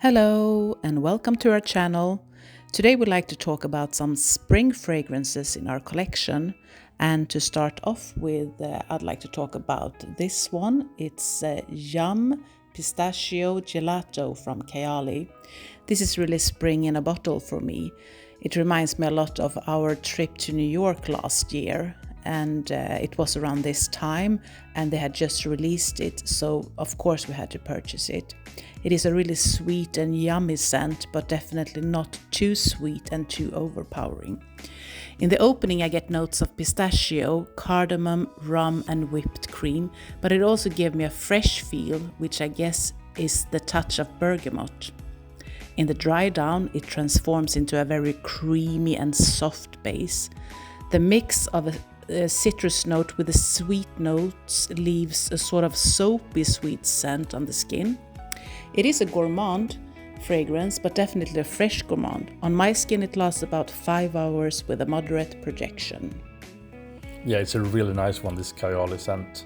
Hello and welcome to our channel. Today we'd like to talk about some spring fragrances in our collection, and to start off with I'd like to talk about this one. It's Yum Pistachio Gelato from Kayali. This is really spring in a bottle for me. It reminds me a lot of our trip to New York last year, and it was around this time and they had just released it, so of course we had to purchase it. It is a really sweet and yummy scent, but definitely not too sweet and too overpowering. In the opening I get notes of pistachio, cardamom, rum and whipped cream, but it also gave me a fresh feel, which I guess is the touch of bergamot. In the dry down it transforms into a very creamy and soft base. The mix of a citrus note with the sweet notes leaves a sort of soapy sweet scent on the skin. It is a gourmand fragrance, but definitely a fresh gourmand. On my skin it lasts about 5 hours with a moderate projection. Yeah, it's a really nice one, this Kayali scent.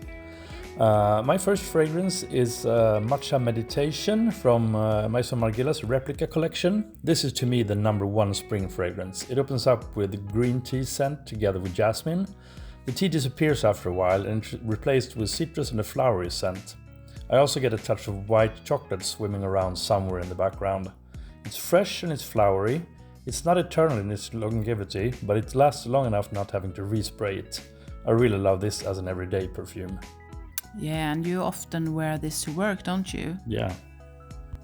My first fragrance is Matcha Meditation from Maison Margiela's Replica collection. This is to me the number one spring fragrance. It opens up with green tea scent together with jasmine. The tea disappears after a while and it's replaced with citrus and a flowery scent. I also get a touch of white chocolate swimming around somewhere in the background. It's fresh and it's flowery. It's not eternal in its longevity, but it lasts long enough not having to respray it. I really love this as an everyday perfume. Yeah, and you often wear this to work, don't you? Yeah.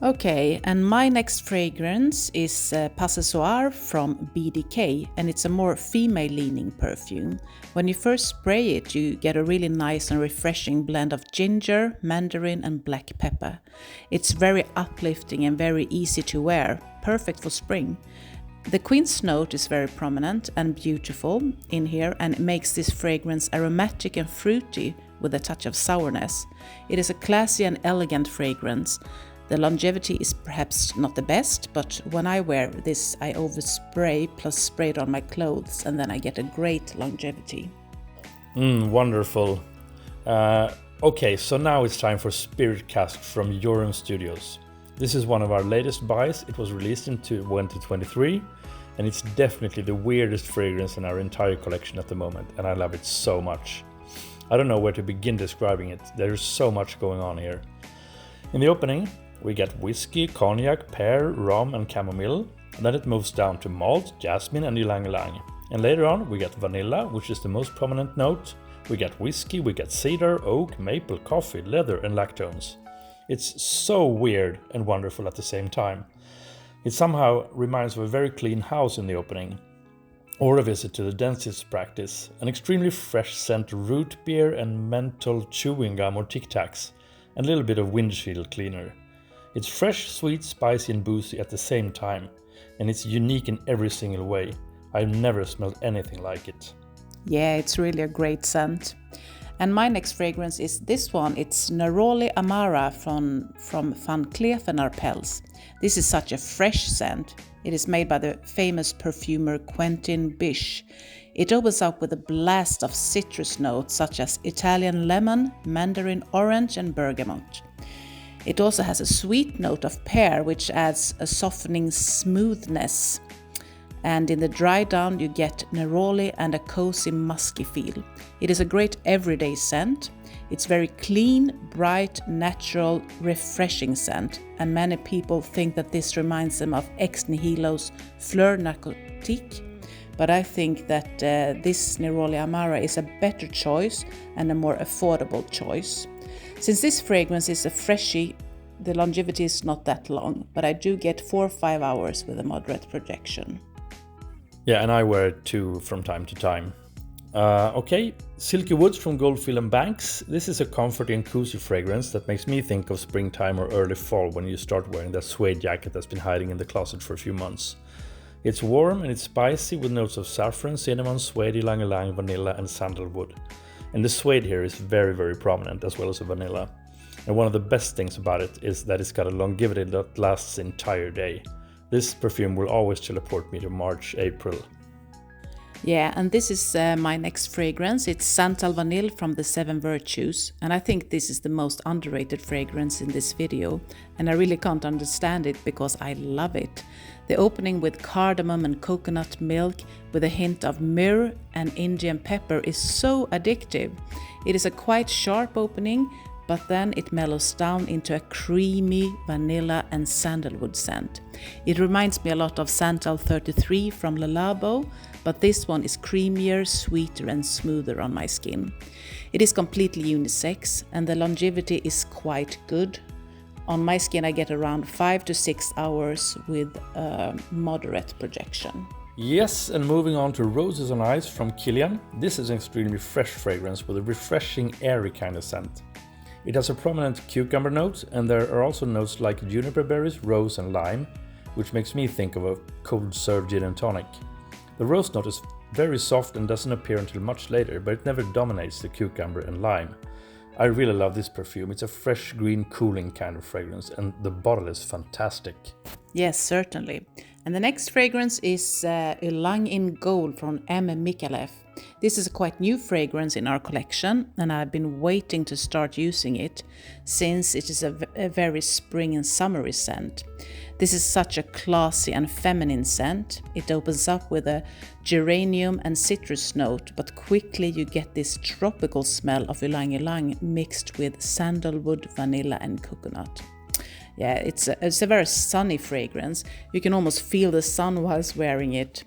Okay, and my next fragrance is Pas soir from BDK, and it's a more female-leaning perfume. When you first spray it, you get a really nice and refreshing blend of ginger, mandarin and black pepper. It's very uplifting and very easy to wear, perfect for spring. The quince note is very prominent and beautiful in here, and it makes this fragrance aromatic and fruity with a touch of sourness. It is a classy and elegant fragrance. The longevity is perhaps not the best, but when I wear this I overspray plus spray it on my clothes, and then I get a great longevity. Wonderful. Okay, so now it's time for Spiritcask from Jorum Studios. This is one of our latest buys. It was released in 2023, and it's definitely the weirdest fragrance in our entire collection at the moment, and I love it so much. I don't know where to begin describing it. There's so much going on here. In the opening, we get whiskey, cognac, pear, rum and chamomile. And then it moves down to malt, jasmine and ylang ylang. And later on we get vanilla, which is the most prominent note. We get whiskey, we get cedar, oak, maple, coffee, leather and lactones. It's so weird and wonderful at the same time. It somehow reminds of a very clean house in the opening, or a visit to the dentist's practice. An extremely fresh scent of root beer and menthol chewing gum or Tic Tacs, and a little bit of windshield cleaner. It's fresh, sweet, spicy and boozy at the same time, and it's unique in every single way. I've never smelled anything like it. Yeah, it's really a great scent. And my next fragrance is this one. It's Néroli Amara from Micallef and Arpels. This is such a fresh scent. It is made by the famous perfumer Quentin Bish. It opens up with a blast of citrus notes such as Italian lemon, mandarin orange and bergamot. It also has a sweet note of pear, which adds a softening smoothness. And in the dry down you get neroli and a cozy musky feel. It is a great everyday scent. It's very clean, bright, natural, refreshing scent, and many people think that this reminds them of Ex Nihilo's Fleur Narcotique. But I think that this Néroli Amara is a better choice and a more affordable choice. Since this fragrance is a freshie, the longevity is not that long, but I do get 4 or 5 hours with a moderate projection. Yeah, and I wear it too from time to time. Okay, Silky Woods from Goldfield and Banks. This is a comforting and cozy fragrance that makes me think of springtime or early fall when you start wearing that suede jacket that's been hiding in the closet for a few months. It's warm and it's spicy with notes of saffron, cinnamon, suede, ylang ylang, vanilla and sandalwood. And the suede here is very, very prominent, as well as the vanilla. And one of the best things about it is that it's got a longevity that lasts the entire day. This perfume will always teleport me to March, April. Yeah, and this is my next fragrance. It's Santal Vanille from the Seven Virtues. And I think this is the most underrated fragrance in this video. And I really can't understand it because I love it. The opening with cardamom and coconut milk with a hint of myrrh and Indian pepper is so addictive. It is a quite sharp opening, but then it mellows down into a creamy vanilla and sandalwood scent. It reminds me a lot of Santal 33 from Le Labo, but this one is creamier, sweeter and smoother on my skin. It is completely unisex and the longevity is quite good. On my skin I get around 5 to 6 hours with a moderate projection. Yes, and moving on to Roses on Ice from Kilian. This is an extremely fresh fragrance with a refreshing, airy kind of scent. It has a prominent cucumber note, and there are also notes like juniper berries, rose and lime, which makes me think of a cold served gin and tonic. The rose note is very soft and doesn't appear until much later, but it never dominates the cucumber and lime. I really love this perfume. It's a fresh, green, cooling kind of fragrance, and the bottle is fantastic. Yes, certainly. And the next fragrance is Ylang in Gold from M. Micallef. This is a quite new fragrance in our collection, and I've been waiting to start using it since it is a very spring and summery scent. This is such a classy and feminine scent. It opens up with a geranium and citrus note, but quickly you get this tropical smell of Ylang Ylang mixed with sandalwood, vanilla and coconut. Yeah, it's a very sunny fragrance. You can almost feel the sun whilst wearing it.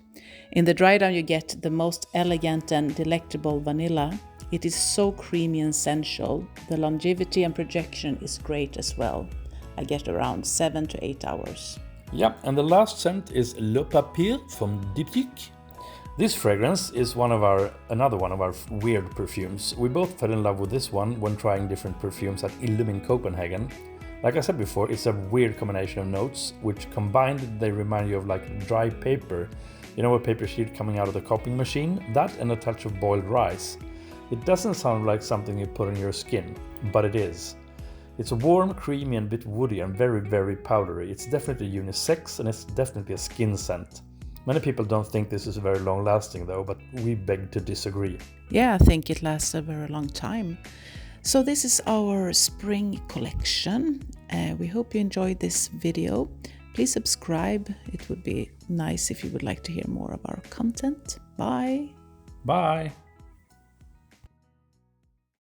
In the dry down you get the most elegant and delectable vanilla. It is so creamy and sensual. The longevity and projection is great as well. I get around 7 to 8 hours. Yeah, and the last scent is Le Papier from Diptyque. This fragrance is another one of our weird perfumes. We both fell in love with this one when trying different perfumes at Illum in Copenhagen. Like I said before, it's a weird combination of notes, which combined they remind you of like dry paper. You know, a paper sheet coming out of the copying machine? That and a touch of boiled rice. It doesn't sound like something you put on your skin, but it is. It's warm, creamy and a bit woody and very, very powdery. It's definitely unisex and it's definitely a skin scent. Many people don't think this is very long lasting though, but we beg to disagree. Yeah, I think it lasts a very long time. So this is our spring collection. We hope you enjoyed this video. Please subscribe. It would be nice if you would like to hear more of our content. Bye. Bye.